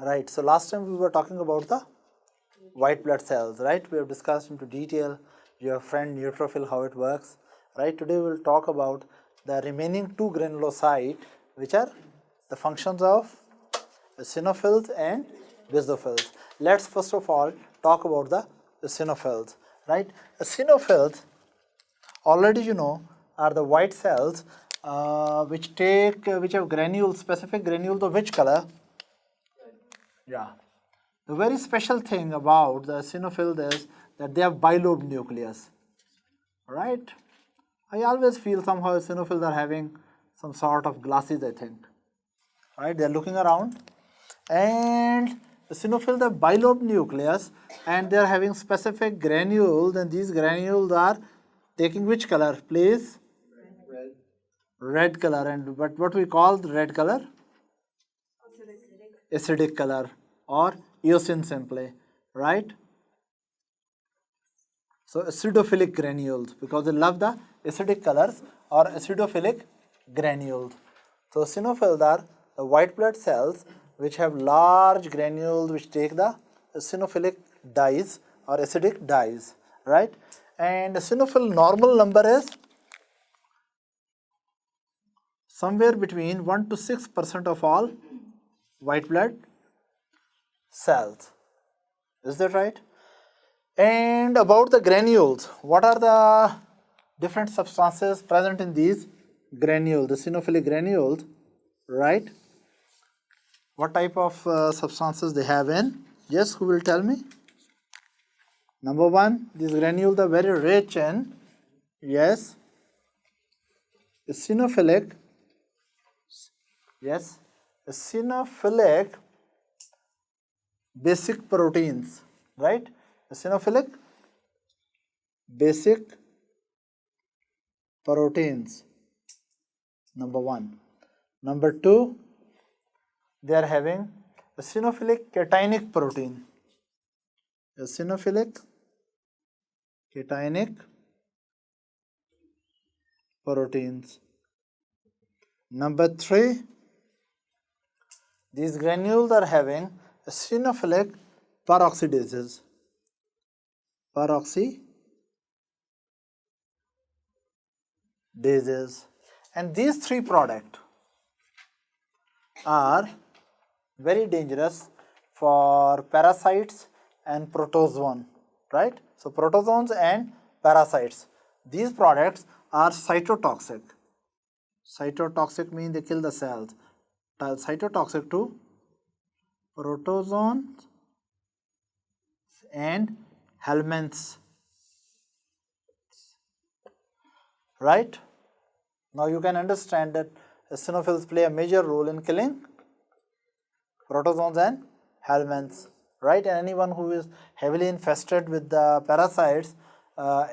Right. So last time we were talking about the white blood cells, right? We have discussed into detail your friend neutrophil, how it works, right? Today we will talk about the remaining two granulocytes, which are the functions of eosinophils and basophils. Let's first of all talk about the eosinophils, right? Eosinophils, already you know, are the white cells which have granules, specific granules of which color? Yeah. The very special thing about the eosinophils is that they have bilobed nucleus, right? I always feel somehow eosinophils are having some sort of glasses, I think, right? They are looking around, and eosinophils have bilobed nucleus, and they are having specific granules, and these granules are taking which color, please? Red color. And but what we call the red color? Acidic color, or eosin simply, right? So acidophilic granules, because they love the acidic colors, or acidophilic granules. So eosinophils are the white blood cells which have large granules which take the eosinophilic dyes or acidic dyes, right? And eosinophil normal number is somewhere between 1 to 6% of all white blood cells. Is that right? And about the granules, what are the different substances present in these granules, the eosinophilic granules, right? What type of substances they have in? Yes, who will tell me? Number one, these granules are very rich in, yes, eosinophilic, yes, eosinophilic basic proteins, right? Eosinophilic basic proteins, number one. Number two, they are having eosinophilic cationic protein. Eosinophilic cationic proteins. Number three, these granules are having eosinophilic peroxidases. And these three products are very dangerous for parasites and protozoan, right? So protozoans and parasites, these products are cytotoxic. Cytotoxic means they kill the cells. Cytotoxic to protozoans and helminths, right? Now you can understand that eosinophils play a major role in killing protozoans and helminths, right? And anyone who is heavily infested with the parasites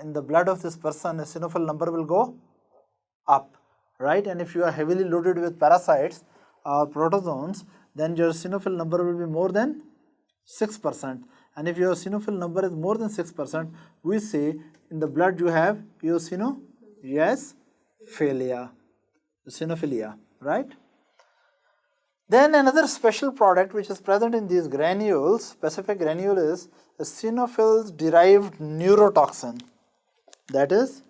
in the blood of this person, eosinophil number will go up, right? And if you are heavily loaded with parasites or protozoans, then your eosinophil number will be more than 6%. And if your eosinophil number is more than 6%, we say in the blood you have eosinophilia, right? Then another special product which is present in these granules, specific granule, is eosinophils derived neurotoxin. That is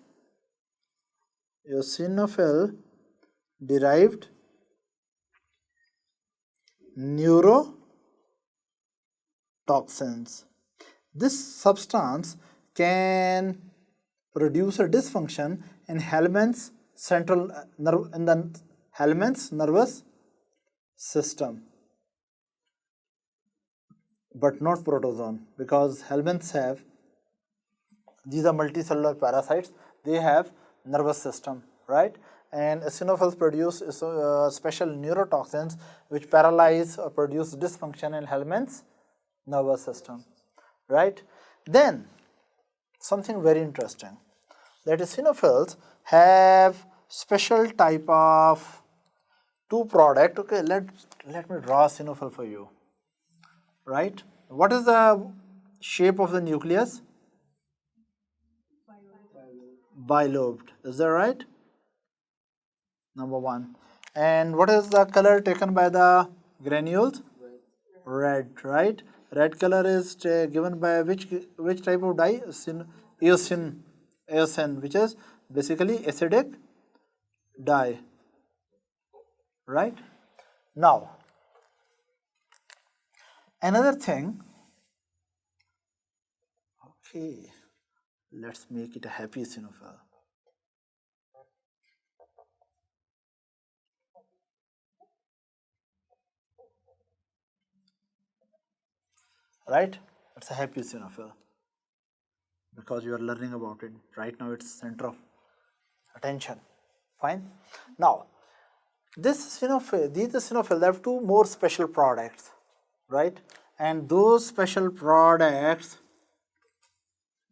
eosinophil derived neurotoxins. This substance can produce a dysfunction in Helmint's Helmint's nervous system, but not protozoan, because Helminths have, these are multicellular parasites, they have nervous system, right? And eosinophils produce special neurotoxins which paralyze or produce dysfunction in Helminth's nervous system, right? Then something very interesting, that eosinophils have special type of two product. Okay, let me draw a eosinophil for you, right? What is the shape of the nucleus? Bilobed. Is that right? Number one. And what is the color taken by the granules? red, right? Red color is given by which type of dye? Eosin, which is basically acidic dye, right? Now, another thing, okay, let's make it a happy eosinophil. Right? It's a happy eosinophil because you are learning about it. Right now it's center of attention. Fine. Now, these eosinophils have two more special products, right? And those special products,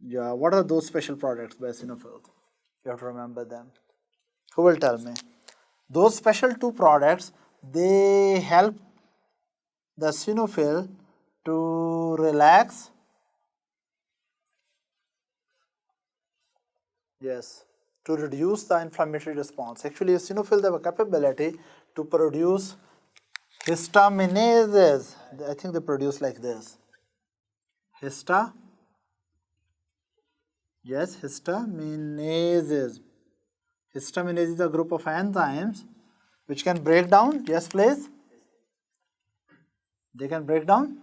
what are those special products by eosinophils? You have to remember them. Who will tell me? Those special two products, they help the eosinophil to relax. Yes, to reduce the inflammatory response. Actually, eosinophils have a capability to produce histaminases. I think they produce like this. Histaminases. Histaminase is a group of enzymes which can break down. Yes, please. They can break down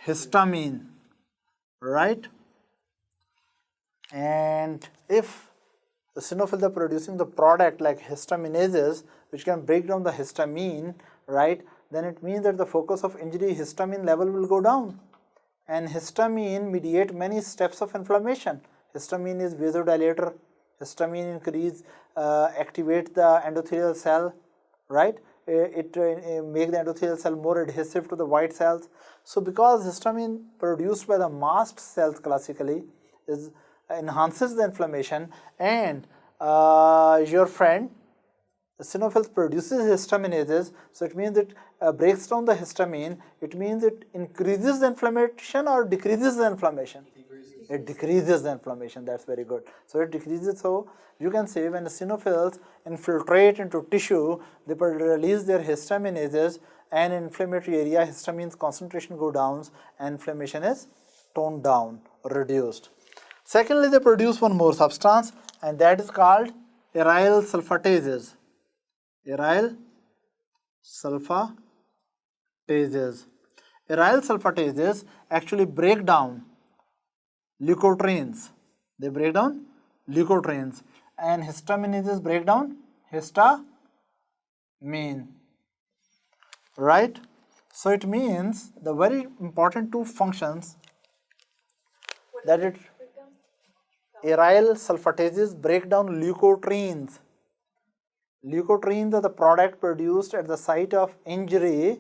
histamine, right? And if the eosinophils are producing the product like histaminases, which can break down the histamine, right, then it means that the focus of injury histamine level will go down. And histamine mediate many steps of inflammation. Histamine is vasodilator. Histamine activate the endothelial cell, right? It make the endothelial cell more adhesive to the white cells. So because histamine produced by the mast cells classically enhances the inflammation, and your friend the eosinophils produces histaminases, so it means it breaks down the histamine. It means it increases the inflammation or decreases the inflammation? It decreases the inflammation. That's very good. So it decreases. So you can say when the eosinophils infiltrate into tissue, they release their histaminases, and in inflammatory area histamine's concentration go down and inflammation is toned down or reduced. Secondly, they produce one more substance, and that is called aryl sulfatases. Aryl sulfatases. Aryl sulfatases actually break down leukotrienes. They break down leukotrienes, and histaminases break down histamine, right? So it means the very important two functions that it aryl sulfatases break down leukotrienes. Leukotrienes are the product produced at the site of injury,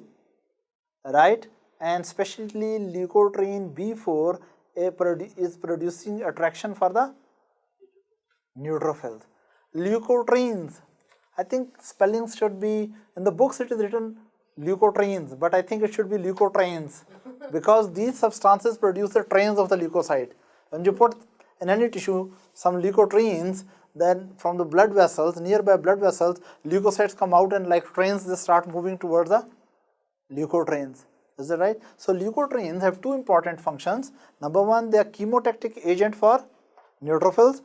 right? And especially leukotriene B4 is producing attraction for the neutrophils. Leukotrienes, I think spellings should be, in the books it is written leukotrienes, but I think it should be leukotrienes because these substances produce the trains of the leukocyte. When you put in any tissue some leukotrienes, then from the blood vessels, nearby blood vessels, leukocytes come out and like trains, they start moving towards the leukotrienes. Is that right? So leukotrienes have two important functions. Number one, they are chemotactic agent for neutrophils,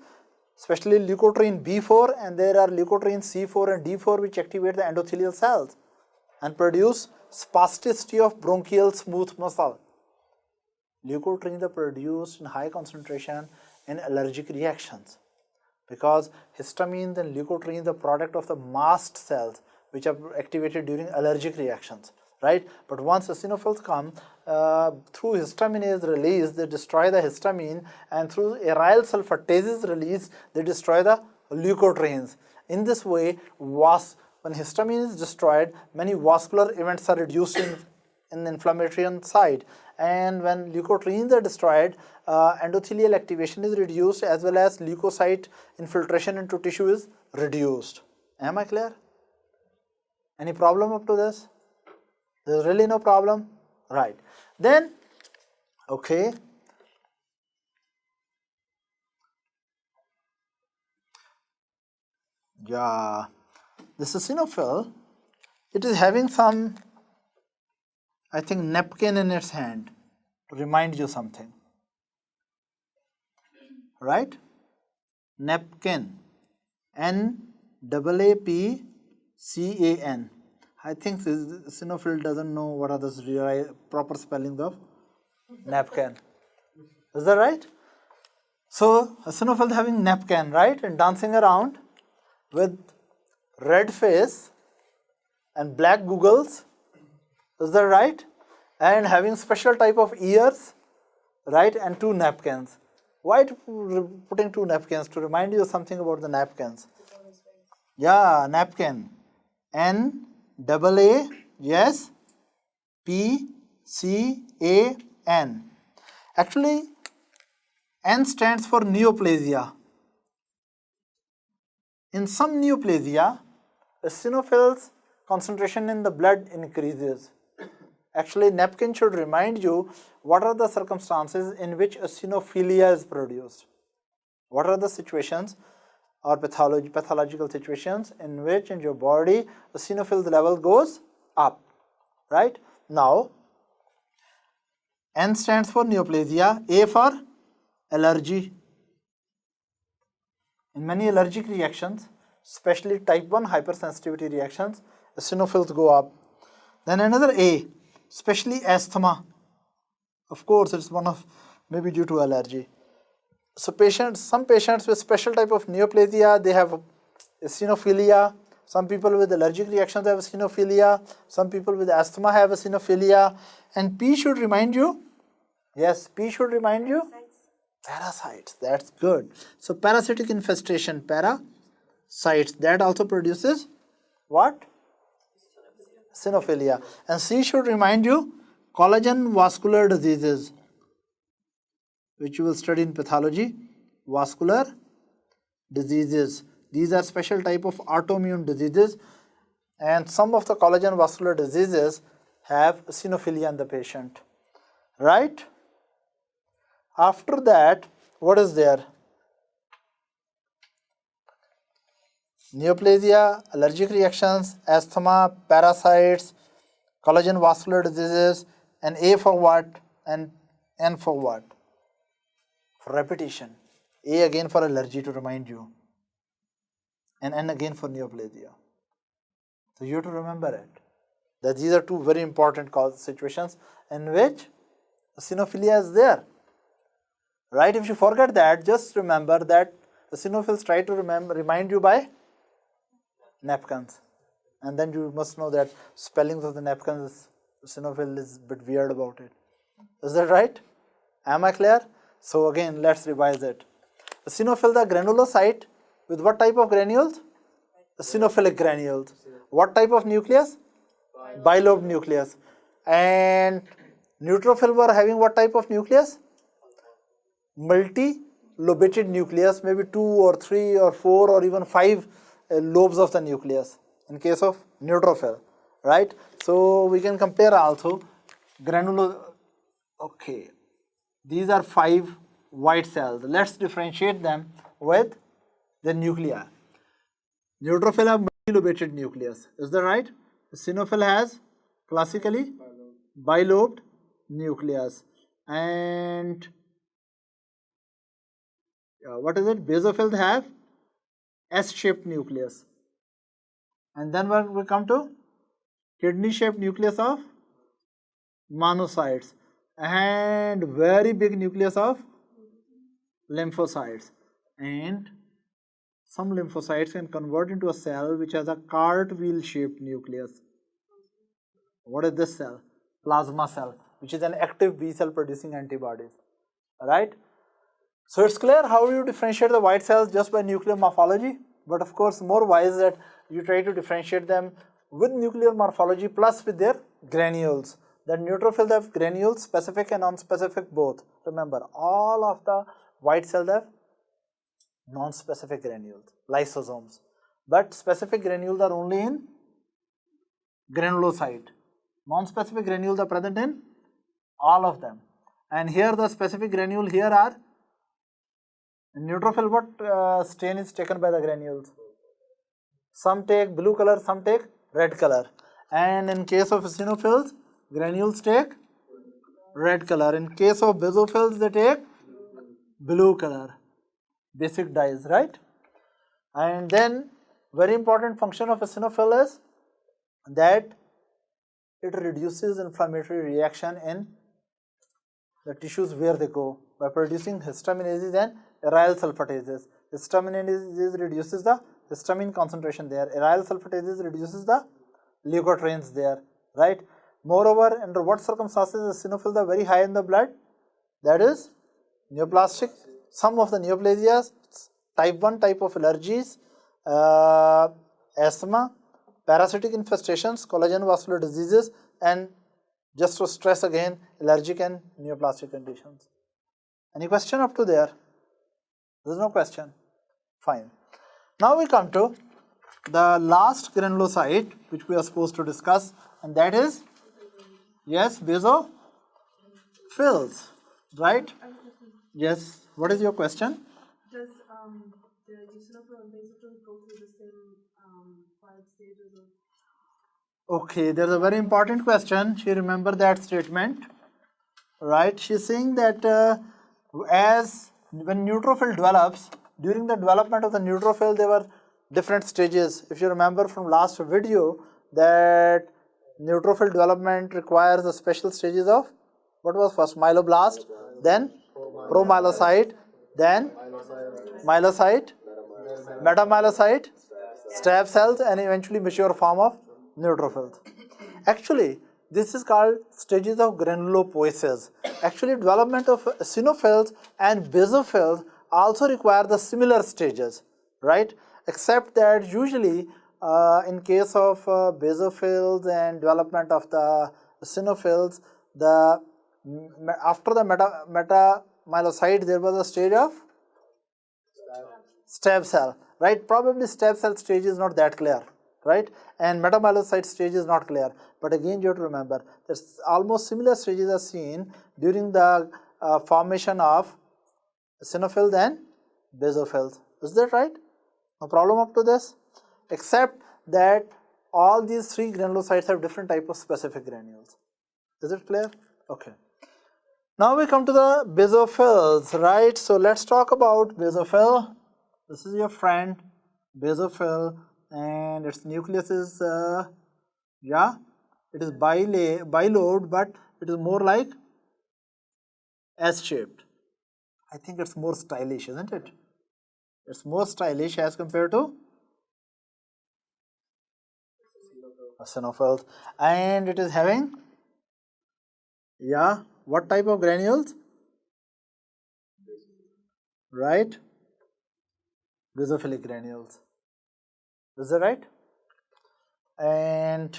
especially leukotriene B4, and there are leukotriene C4 and D4 which activate the endothelial cells and produce spasticity of bronchial smooth muscle. Leukotrienes are produced in high concentration in allergic reactions because histamines and leukotrienes are product of the mast cells which are activated during allergic reactions, right? But once eosinophils come, through histaminase release, they destroy the histamine, and through aryl sulfatases release, they destroy the leukotrienes. In this way, when histamine is destroyed, many vascular events are reduced in the inflammatory side, and when leukotrienes are destroyed, endothelial activation is reduced as well as leukocyte infiltration into tissue is reduced. Am I clear? Any problem up to this? There's really no problem? Right. Then, okay. Yeah, this eosinophil, it is having some I think, napkin in its hand to remind you something. Right? Napkin. N-A-A-P-C-A-N. I think Sinophil doesn't know what are the proper spellings of napkin. Is that right? So, Eosinophil having napkin, right? And dancing around with red face and black googles. Is that right? And having special type of ears, right? And 2 napkins. Why putting 2 napkins? To remind you something about the napkins. Yeah, napkin. N-A-A, yes, P-C-A-N. Actually, N stands for neoplasia. In some neoplasia, eosinophils concentration in the blood increases. Actually, napkin should remind you what are the circumstances in which eosinophilia is produced. What are the situations or pathological situations in which in your body eosinophil level goes up, right? Now, N stands for neoplasia, A for allergy. In many allergic reactions, especially type 1 hypersensitivity reactions, eosinophils go up. Then another A, especially asthma. Of course, it's one of maybe due to allergy. So some patients with special type of neoplasia, they have eosinophilia. Some people with allergic reactions have eosinophilia. Some people with asthma have eosinophilia. And P should remind you. Yes, P should remind you. Parasites. That's good. So parasitic infestation, parasites, that also produces what? Eosinophilia. And C should remind you collagen vascular diseases, which you will study in pathology. Vascular diseases. These are special type of autoimmune diseases, and some of the collagen vascular diseases have eosinophilia in the patient. Right? After that, what is there? Neoplasia, allergic reactions, asthma, parasites, collagen vascular diseases, and A for what? And N for what? For repetition. A again for allergy to remind you. And N again for neoplasia. So you have to remember it. That these are 2 very important situations in which eosinophilia is there. Right? If you forget that, just remember that eosinophils try to remind you by napkins. And then you must know that spellings of the napkins, eosinophil is a bit weird about it. Is that right? Am I clear? So again, let's revise it. Eosinophil, the granulocyte with what type of granules? Eosinophilic granules. What type of nucleus? Bilobed nucleus. And neutrophil were having what type of nucleus? Multi-lobated nucleus, maybe 2 or 3 or 4 or even 5 lobes of the nucleus in case of neutrophil, right? So we can compare also okay, these are 5 white cells. Let's differentiate them with the nuclei. Neutrophil have multi-lobated nucleus, is that right? Eosinophil has classically bilobed nucleus. And what is it? Basophils have S-shaped nucleus. And then we come to kidney-shaped nucleus of monocytes and very big nucleus of lymphocytes. And some lymphocytes can convert into a cell which has a cartwheel-shaped nucleus. What is this cell? Plasma cell, which is an active B cell producing antibodies. Alright? So it's clear how you differentiate the white cells just by nuclear morphology, but of course more wise that you try to differentiate them with nuclear morphology plus with their granules. The neutrophils have granules, specific and non-specific both. Remember, all of the white cells have non-specific granules, lysosomes, but specific granules are only in granulocyte. Non-specific granules are present in all of them. And here the specific granule here are in neutrophil. What stain is taken by the granules? Some take blue color, some take red color. And in case of eosinophils, granules take red color. In case of basophils, they take blue color. Basic dyes, right? And then very important function of eosinophil is that it reduces inflammatory reaction in the tissues where they go by producing histaminases and aryl sulfatases. Histaminases reduces the histamine concentration there. Aryl sulfatases reduces the leukotrienes there, right? Moreover, under what circumstances eosinophils are very high in the blood? That is neoplastic, some of the neoplasias, type 1 type of allergies, asthma, parasitic infestations, collagen vascular diseases, and just to stress again, allergic and neoplastic conditions. Any question up to there? There is no question. Fine. Now we come to the last granulocyte which we are supposed to discuss, and that is, yes, basophils, right? Yes. What is your question? Does the eosinophil and basophil go through the same 5 stages of? Okay, there's a very important question. She remember that statement, right? She's saying that as when neutrophil develops, during the development of the neutrophil, there were different stages. If you remember from last video, that neutrophil development requires the special stages of, what was first? Myeloblast, then promyelocyte, then myelocyte, metamyelocyte, stem cells, and eventually mature form of neutrophils. Actually, this is called stages of granulopoiesis. Actually, development of eosinophils and basophils also require the similar stages, right? Except that usually in case of basophils and development of the eosinophils, after the metamyelocyte there was a stage of stem cell, right? Probably stem cell stage is not that clear, right? And metamyelocyte stage is not clear. But again, you have to remember, there's almost similar stages are seen during the formation of eosinophils and basophils. Is that right? No problem up to this? Except that all these 3 granulocytes have different type of specific granules. Is it clear? Okay. Now we come to the basophils, right? So let's talk about basophil. This is your friend, basophil, and its nucleus is, it is bilobed, but it is more like S-shaped. I think it's more stylish, isn't it? It's more stylish as compared to eosinophils. And it is having, what type of granules? Right? Basophilic granules. Is that right? And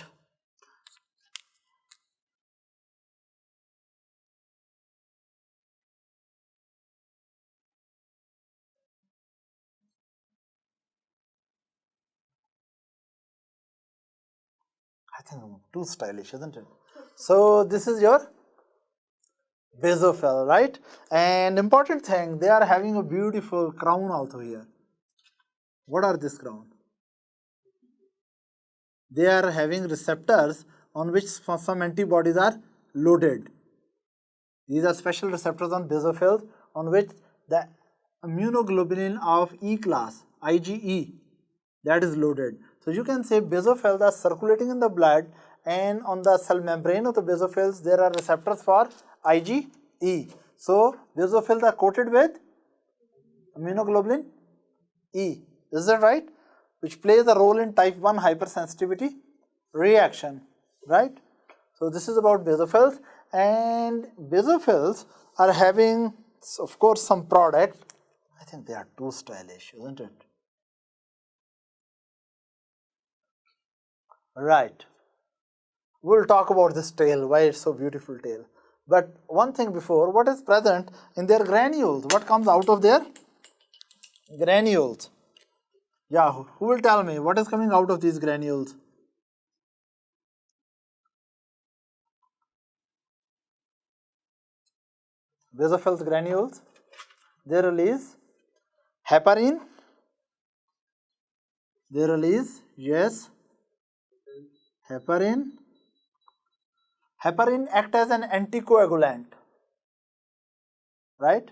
I think I'm too stylish, isn't it? So this is your basophil, right? And important thing, they are having a beautiful crown also here. What are this crown? They are having receptors on which some antibodies are loaded. These are special receptors on basophils on which the immunoglobulin of E class, IgE, that is loaded. So you can say basophils are circulating in the blood, and on the cell membrane of the basophils there are receptors for IgE. So basophils are coated with immunoglobulin E. Is that right? Which plays a role in type 1 hypersensitivity reaction, right? So this is about basophils, and basophils are having, of course, some product. I think they are too stylish, isn't it? Right. We'll talk about this tail, why it's so beautiful tail. But one thing before, what is present in their granules? What comes out of their granules? Yeah, who will tell me what is coming out of these granules? Basophil's granules, they release heparin, they release, yes, heparin. Heparin acts as an anticoagulant, right?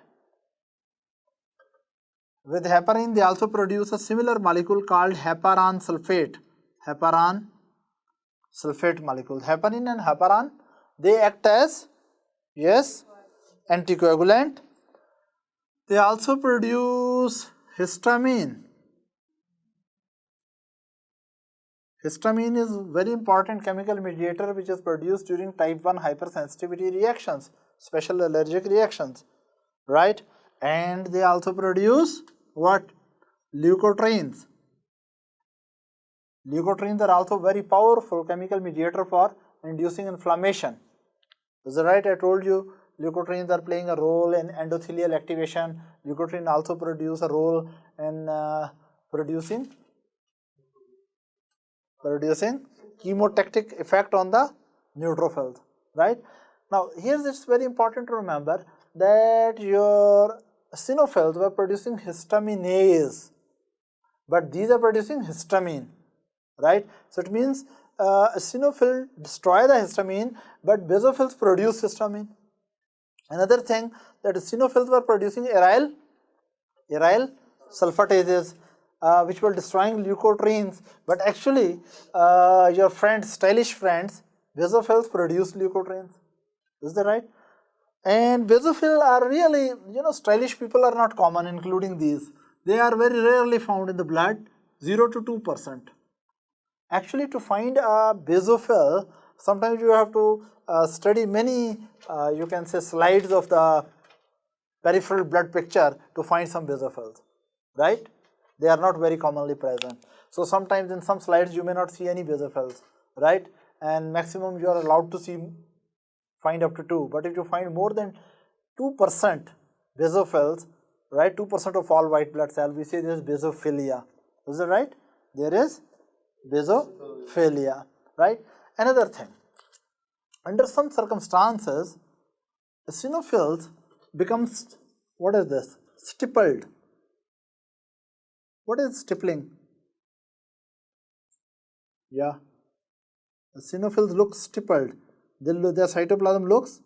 With heparin, they also produce a similar molecule called heparan sulfate. Heparan sulfate molecule. Heparin and heparan, they act as, yes, anticoagulant. They also produce histamine. Histamine is a very important chemical mediator which is produced during type 1 hypersensitivity reactions, special allergic reactions, right? And they also produce what? Leukotrienes. Leukotrienes are also very powerful chemical mediator for inducing inflammation. Is that right? I told you leukotrienes are playing a role in endothelial activation. Leukotriene also produce a role in producing chemotactic effect on the neutrophils, right? Now, here it's very important to remember that your eosinophils were producing histaminase, but these are producing histamine, right? So it means eosinophil destroy the histamine, but basophils produce histamine. Another thing that eosinophils were producing aryl sulfatases, which were destroying leukotrienes, but actually your friends, stylish friends, basophils produce leukotrienes. Is that right? And basophils are really, stylish people are not common, including these. They are very rarely found in the blood, 0 to 2%. Actually, to find a basophil, sometimes you have to study many, you can say, slides of the peripheral blood picture to find some basophils, right? They are not very commonly present. So sometimes in some slides you may not see any basophils, right? And maximum you are allowed to find up to 2. But if you find more than 2% basophils, right? 2% of all white blood cells, we say there is basophilia. Is that right? There is basophilia, right? Another thing, under some circumstances, eosinophils becomes, what is this? Stippled. What is stippling? Yeah, eosinophils look stippled. Their cytoplasm looks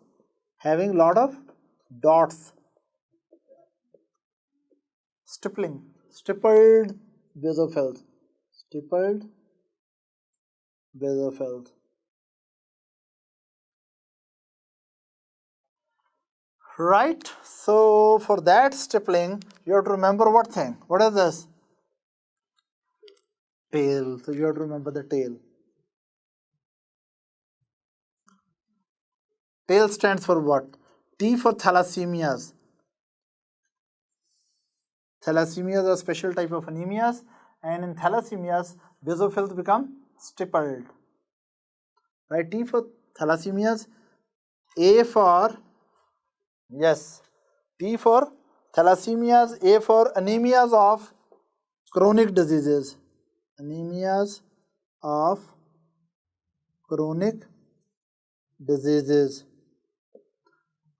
having lot of dots. Stippling, stippled basophils, stippled basophils. Right, so for that stippling, you have to remember what thing? What is this? Tail. So you have to remember the tail. Tail stands for what? T for thalassemias. Thalassemias are a special type of anemias, and in thalassemias, basophils become stippled. Right? T for thalassemias, A for, yes, T for thalassemias, A for anemias of chronic diseases. Anemias of chronic diseases.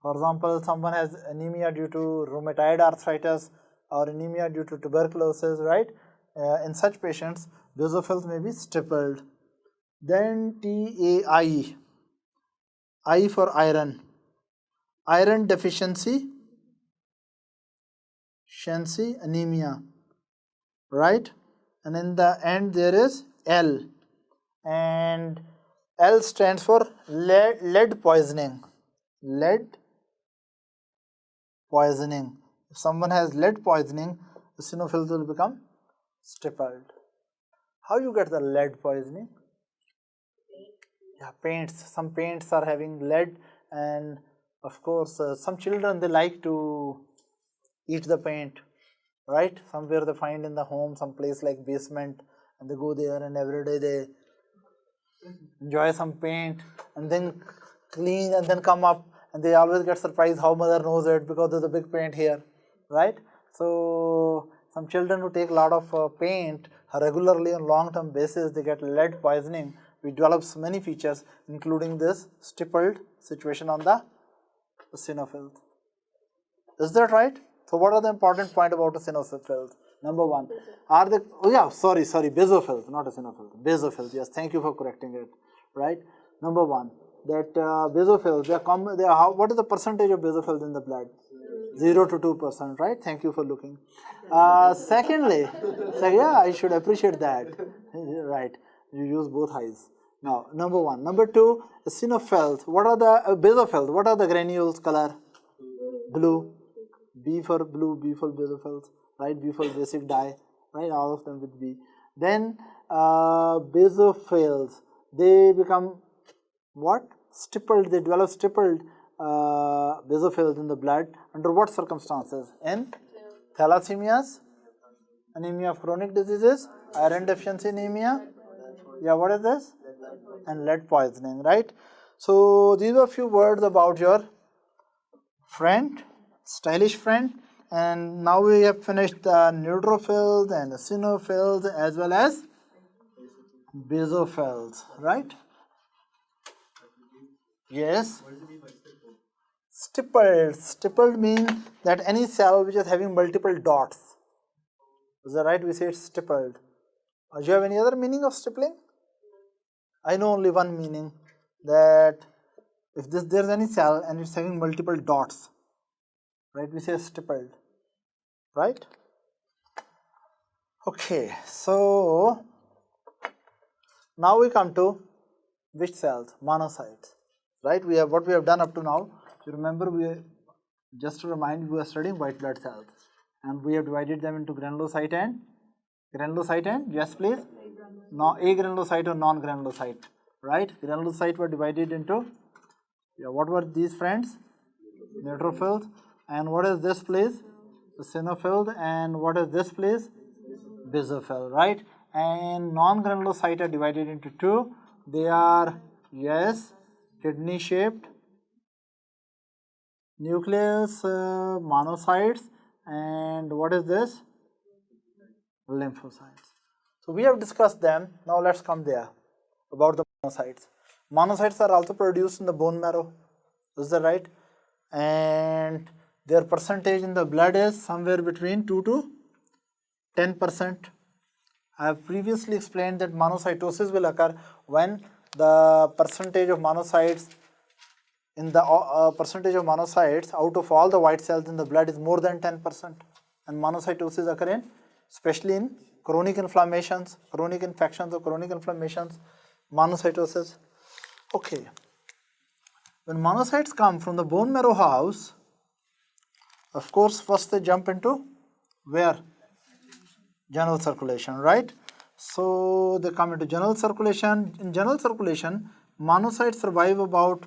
For example, someone has anemia due to rheumatoid arthritis or anemia due to tuberculosis, right? In such patients, basophils may be stippled. Then TAI, I for iron. Iron deficiency, anemia, right? And in the end there is L, and L stands for lead poisoning. Lead poisoning. If someone has lead poisoning, the eosinophils will become stippled. How you get the lead poisoning? Yeah, paints. Some paints are having lead, and of course some children, they like to eat the paint, right? Somewhere they find in the home some place like basement, and they go there and every day they enjoy some paint and then clean and then come up, and they always get surprised how mother knows it because there's a big paint here, right? So some children who take a lot of paint regularly on long-term basis, they get lead poisoning, which develops many features including this stippled situation on the eosinophils. Is that right? So what are the important point about eosinophils? Number one, are they, oh yeah, sorry, basophils, not eosinophils, basophils, yes, thank you for correcting it, right? Number one, that basophils, what is the percentage of basophils in the blood? 0 to 2%, right? Thank you for looking. Secondly, yeah, I should appreciate that. Right, you use both eyes. Now, number one. Number two, eosinophils. What are the basophils? What are the granules color? Blue. B for blue, B for basophils, right? B for basic dye, right? All of them with B. Then basophils, they become what? Stippled. They develop stippled basophils in the blood. Under what circumstances? In thalassemias, anemia of chronic diseases, iron deficiency anemia. Yeah, what is this? And lead poisoning, right? So these are a few words about your friend, stylish friend, and now we have finished the neutrophils and eosinophils as well as basophils, right? Yes. Stippled. Stippled means that any cell which is having multiple dots. Is that right? We say it's stippled. Do you have any other meaning of stippling? I know only one meaning, that if there's any cell and it's having multiple dots, right, we say stippled, right? Okay, so now we come to which cells? Monocytes, right? We have what we have done up to now. You remember, just to remind, we are studying white blood cells, and we have divided them into granulocyte and yes, please. No, agranulocyte or non-granulocyte, right? Granulocyte were divided into, what were these friends? Neutrophils. And what is this, please? Eosinophils. And what is this, please? Basophil, right? And non-granulocyte are divided into two. They are, yes, kidney shaped nucleus monocytes, and what is this? Lymphocytes. So we have discussed them. Now let's come there about the monocytes. Monocytes are also produced in the bone marrow. Is that right? And their percentage in the blood is somewhere between 2 to 10%. I have previously explained that monocytosis will occur when the percentage of monocytes out of all the white cells in the blood is more than 10%. And monocytosis occur in, especially in chronic inflammations, chronic infections or chronic inflammations, monocytosis. Okay. When monocytes come from the bone marrow house, of course, first they jump into where? General circulation, right? So they come into general circulation. In general circulation, monocytes survive about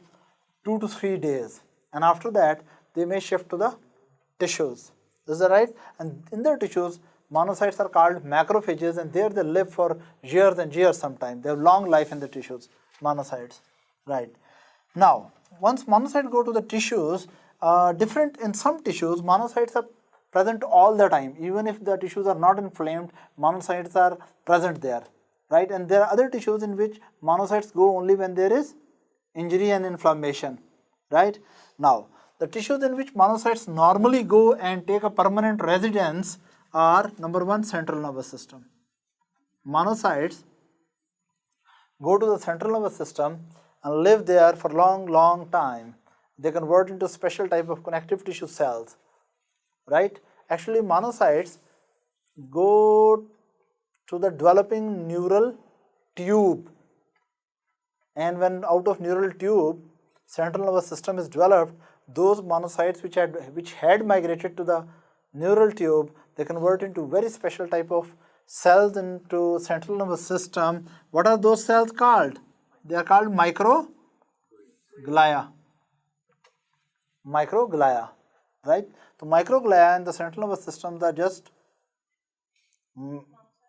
2 to 3 days, and after that they may shift to the tissues. Is that right? And in their tissues, monocytes are called macrophages, and there they live for years and years sometimes. They have long life in the tissues, monocytes, right? Now, once monocytes go to the tissues, in some tissues, monocytes are present all the time. Even if the tissues are not inflamed, monocytes are present there, right? And there are other tissues in which monocytes go only when there is injury and inflammation, right? Now, the tissues in which monocytes normally go and take a permanent residence are, number one, central nervous system. Monocytes go to the central nervous system and live there for long time. They convert into special type of connective tissue cells, right? Actually, monocytes go to the developing neural tube, and when out of neural tube central nervous system is developed, those monocytes which had migrated to the neural tube, they convert into very special type of cells into central nervous system. What are those cells called? They are called microglia. Microglia, right? So microglia in the central nervous system are just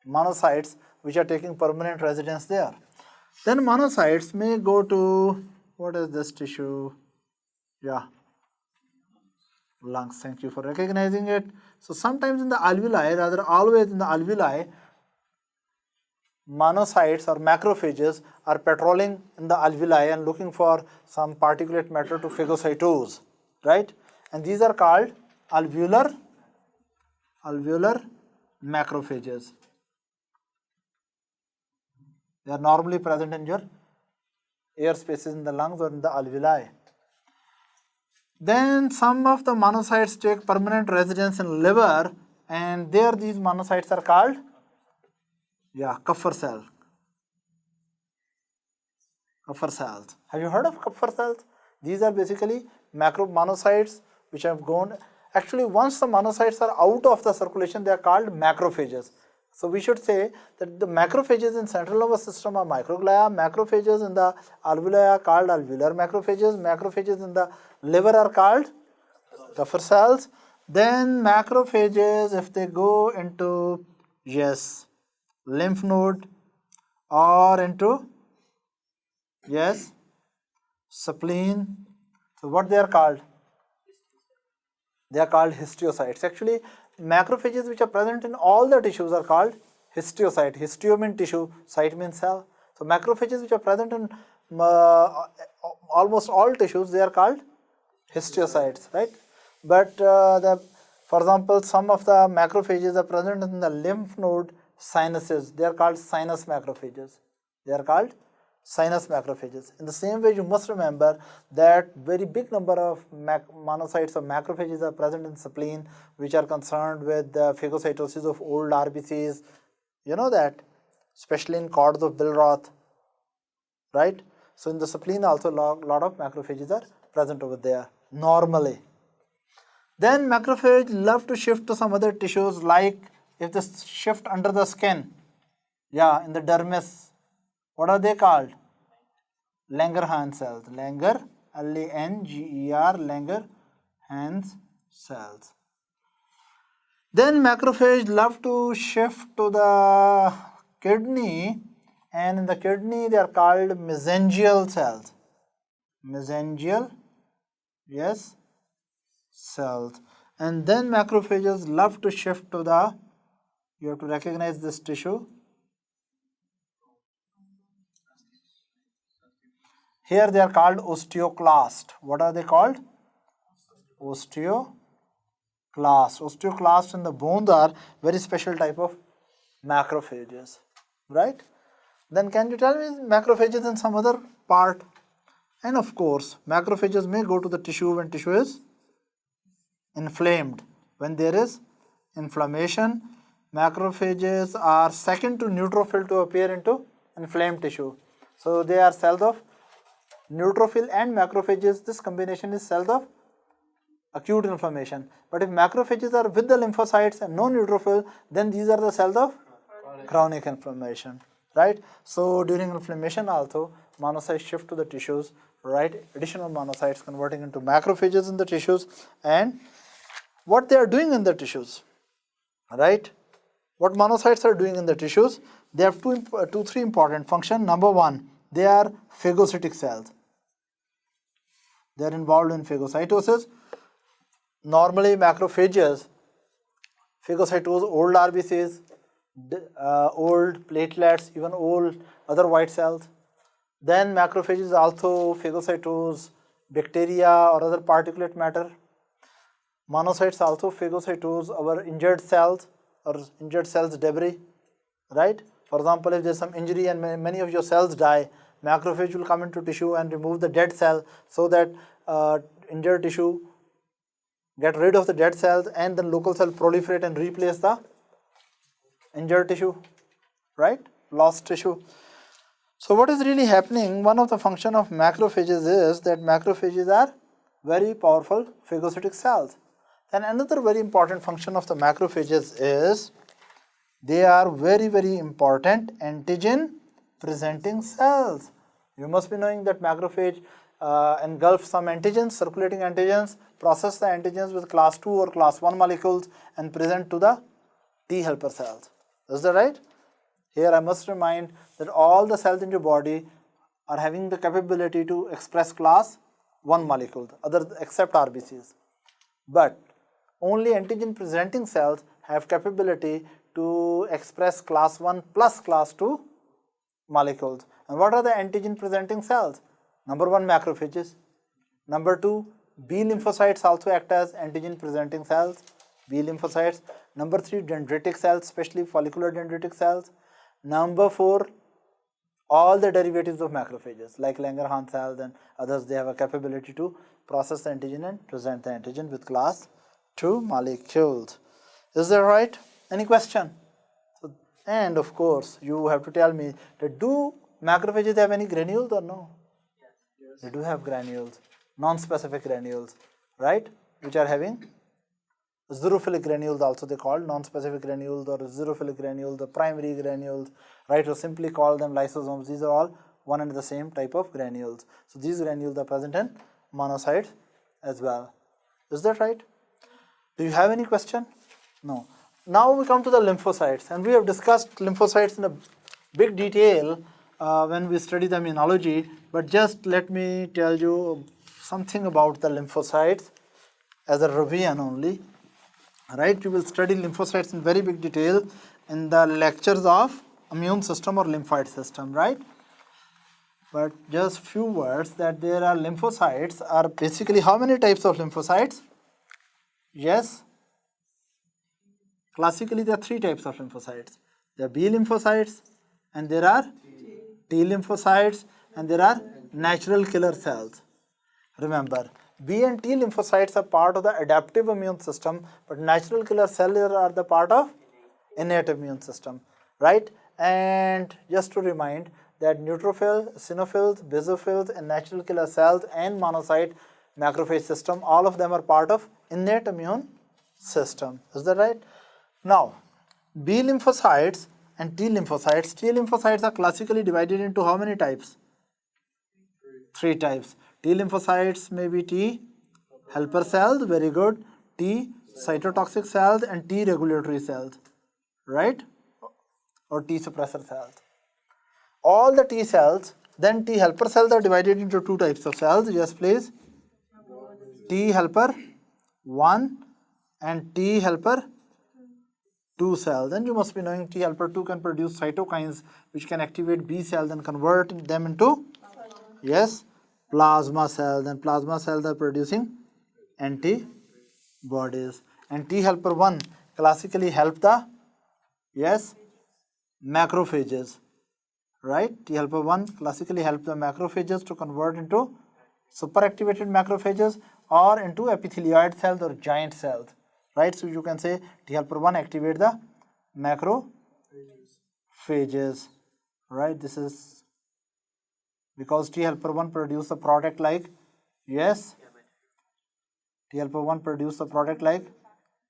monocytes which are taking permanent residence there. Then monocytes may go to, what is this tissue? Yeah, lungs. Thank you for recognizing it. So sometimes in the alveoli, rather always in the alveoli, monocytes or macrophages are patrolling in the alveoli and looking for some particulate matter to phagocytose, right? And these are called alveolar macrophages. They are normally present in your air spaces in the lungs or in the alveoli. Then some of the monocytes take permanent residence in liver, and there these monocytes are called Kupffer cell. Kupffer cells. Have you heard of Kupffer cells? These are basically monocytes which have gone. Actually, once the monocytes are out of the circulation, they are called macrophages. So we should say that the macrophages in central nervous system are microglia, macrophages in the alveoli are called alveolar macrophages, macrophages in the liver are called Kupffer cells. Then macrophages, if they go into lymph node or into spleen, so what they are called? They are called histiocytes. Actually, macrophages which are present in all the tissues are called histiocyte. Histio means tissue, cyte means cell. So macrophages which are present in almost all tissues, they are called histiocytes, right? But for example, some of the macrophages are present in the lymph node sinuses. They are called sinus macrophages. They are called sinus macrophages. In the same way, you must remember that very big number of monocytes or macrophages are present in spleen, which are concerned with the phagocytosis of old RBCs. You know that, especially in cords of Billroth, right? So in the spleen also lot of macrophages are present over there normally. Then macrophage love to shift to some other tissues, like if they shift under the skin, in the dermis. What are they called? Langerhans cells. Langer, L-A-N-G-E-R, Langerhans cells. Then macrophage love to shift to the kidney, and in the kidney they are called mesangial cells. Mesangial, cells. And then macrophages love to shift to the, you have to recognize this tissue. Here they are called osteoclast. What are they called? Osteoclast. Osteoclasts in the bones are very special type of macrophages, right? Then can you tell me macrophages in some other part? And of course, macrophages may go to the tissue when tissue is inflamed. When there is inflammation, macrophages are second to neutrophil to appear into inflamed tissue. So they are cells of neutrophil and macrophages. This combination is cells of acute inflammation. But if macrophages are with the lymphocytes and no neutrophil, then these are the cells of chronic inflammation, right? So during inflammation also, monocytes shift to the tissues, right? Additional monocytes converting into macrophages in the tissues, and what they are doing in the tissues, right? What monocytes are doing in the tissues? They have three important functions. Number one, they are phagocytic cells. They are involved in phagocytosis. Normally macrophages phagocytose old RBCs, old platelets, even old other white cells. Then macrophages also phagocytose bacteria or other particulate matter. Monocytes also phagocytose our injured cells or injured cells debris, right? For example, if there is some injury and many of your cells die, macrophage will come into tissue and remove the dead cell so that injured tissue get rid of the dead cells, and then local cell proliferate and replace the injured tissue, right? Lost tissue. So what is really happening? One of the function of macrophages is that macrophages are very powerful phagocytic cells. And another very important function of the macrophages is they are very, very important antigen presenting cells. You must be knowing that macrophage engulfs some antigens, circulating antigens, process the antigens with class 2 or class 1 molecules and present to the T helper cells. Is that right? Here I must remind that all the cells in your body are having the capability to express class 1 molecule, except RBCs. But only antigen presenting cells have capability to express class 1 plus class 2 molecules. And what are the antigen presenting cells? Number 1, macrophages. Number 2, B lymphocytes also act as antigen presenting cells, B lymphocytes. Number 3, dendritic cells, especially follicular dendritic cells. Number 4, all the derivatives of macrophages, like Langerhans cells and others, they have a capability to process the antigen and present the antigen with class 2 molecules. Is that right? Any question? So, and of course, you have to tell me that do macrophages have any granules or no? Yes. They do have granules, non-specific granules, right? Which are having xerophilic granules, also they called non-specific granules or xerophilic granules, the primary granules, right? Or simply call them lysosomes. These are all one and the same type of granules. So these granules are present in monocytes as well. Is that right? Do you have any question? No. Now we come to the lymphocytes, and we have discussed lymphocytes in a big detail when we study the immunology, but just let me tell you something about the lymphocytes as a revision only. Right, you will study lymphocytes in very big detail in the lectures of immune system or lymphoid system, right? But just few words that there are lymphocytes are basically how many types of lymphocytes? Yes, classically there are 3 types of lymphocytes. There are B lymphocytes, and there are T lymphocytes, and there are natural killer cells. Remember, B and T lymphocytes are part of the adaptive immune system, but natural killer cells are the part of innate immune system, right? And just to remind that neutrophils, eosinophils, basophils, and natural killer cells and monocyte macrophage system, all of them are part of innate immune system. Is that right? Now, B lymphocytes and T lymphocytes are classically divided into how many types? 3 types. T lymphocytes may be T helper cells, very good, T cytotoxic cells, and T regulatory cells, right? Or T suppressor cells. All the T cells, then T helper cells are divided into 2 types of cells. Yes, please. T helper 1 and T helper 2 cells. Then you must be knowing T helper 2 can produce cytokines which can activate B cells and convert them into, yes, plasma cells, and plasma cells are producing antibodies. And T helper 1 classically help the, yes, macrophages, right? T helper 1 classically help the macrophages to convert into superactivated macrophages or into epithelioid cells or giant cells, right? So you can say T helper 1 activate the macrophages, right? This is because T helper 1 produce a product like, yes, T helper 1 produce a product like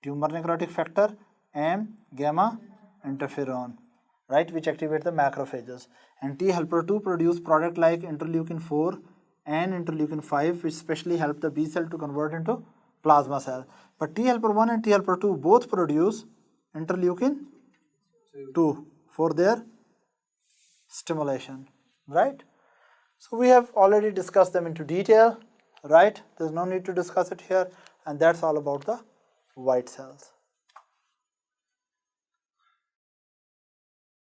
tumor necrotic factor and gamma interferon, right, which activate the macrophages. And T helper 2 produce product like interleukin 4 and interleukin 5, which specially help the B cell to convert into plasma cell. But T helper 1 and T helper 2 both produce interleukin 2 for their stimulation, right? So we have already discussed them into detail, right? There's no need to discuss it here, and that's all about the white cells.